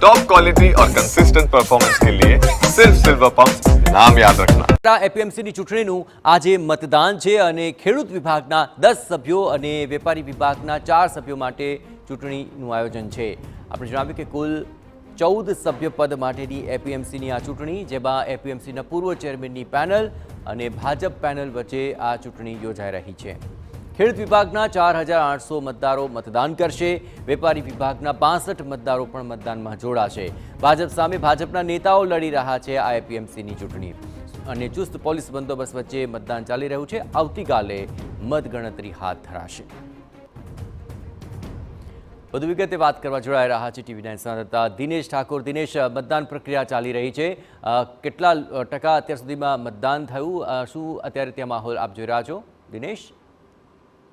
Top quality और consistent performance के लिए सिर्फ सिल्वर पंप नाम याद रखना। એપીએમસીની ચૂંટણીનું આજે મતદાન છે અને ખેડૂત વિભાગના 10 સભ્યો અને વેપારી વિભાગના 4 સભ્યો માટે ચૂંટણીનું આયોજન છે। આપણે જણાવ્યું કે કુલ 14 સભ્ય પદ માટેની એપીએમસીની આ ચૂંટણી, જેમાં એપીએમસીના પૂર્વ ચેરમેનની પેનલ અને ભાજપ પેનલ વચ્ચે આ ચૂંટણી યોજાઈ રહી છે। ખેડૂત વિભાગના 4800 મતદારો મતદાન કરશે। વેપારી વિભાગના 65 મતદારો પણ મતદાનમાં જોડાશે। ભાજપ સામે ભાજપના નેતાઓ લડી રહ્યા છે આ એપીએમસીની ચૂંટણી અને ચુસ્ત પોલીસ બંદોબસ્ત વચ્ચે મતદાન ચાલી રહ્યું છે। આવતીકાલે મતગણતરી હાથ ધરાશે। વધુ વિગતે વાત કરવા જોડાઈ રહ્યા છે ટીવી9 સંવાદદાતા દિનેશ ઠાકોર। દિનેશ, મતદાન પ્રક્રિયા ચાલી રહી છે, કેટલા ટકા અત્યાર સુધીમાં મતદાન થયું, શું અત્યારે ત્યાં માહોલ આપ જોઈ રહ્યા છો? દિનેશ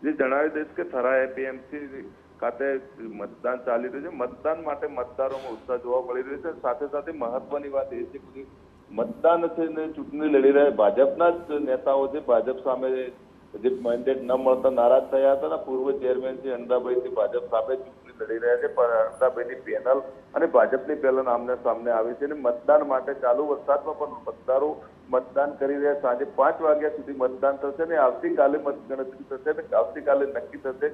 જે જણાવી દઈશ કે થરા એપીએમસી ખાતે મતદાન ચાલી રહ્યું છે। મતદાન માટે મતદારોમાં ઉત્સાહ જોવા મળી રહ્યો છે। સાથે સાથે મહત્વની વાત એ છે કે મતદાન છે ને ચૂંટણી લડી રહ્યા ભાજપના જ નેતાઓ છે। ભાજપ સામે જે મેન્ડેટ ન મળતા નારાજ થયા હતા, પૂર્વ ચેરમેન છે અંડાભાઈ ભાજપ સામે ચૂંટણી લડી રહ્યા છે, પણ અંડાભાઈની પેનલ અને ભાજપની પેનલ આમને સામને આવી છે અને મતદાન માટે ચાલુ વરસાદમાં પણ મતદારો મતદાન કરી રહ્યા। સાંજે 5 વાગ્યા સુધી મતદાન થશે ને આવતીકાલે મતગણતરી થશે અને આવતીકાલે નક્કી થશે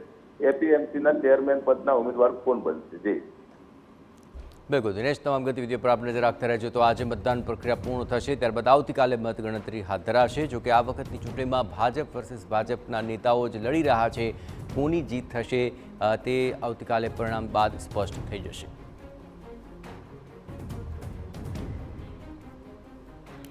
એપીએમસીના ચેરમેન પદના ઉમેદવાર કોણ બનશે। જી બિલકુલ દિનેશ, તમામ ગતિવિધિઓ પર આપણે નજર રાખતા રહેજો। તો આજે મતદાન પ્રક્રિયા પૂર્ણ થશે, ત્યારબાદ આવતીકાલે મતગણતરી હાથ ધરાશે। જોકે આ વખતની ચૂંટણીમાં ભાજપ વર્સિસ ભાજપના નેતાઓ જ લડી રહ્યા છે, કોની જીત થશે તે આવતીકાલે પરિણામ બાદ સ્પષ્ટ થઈ જશે।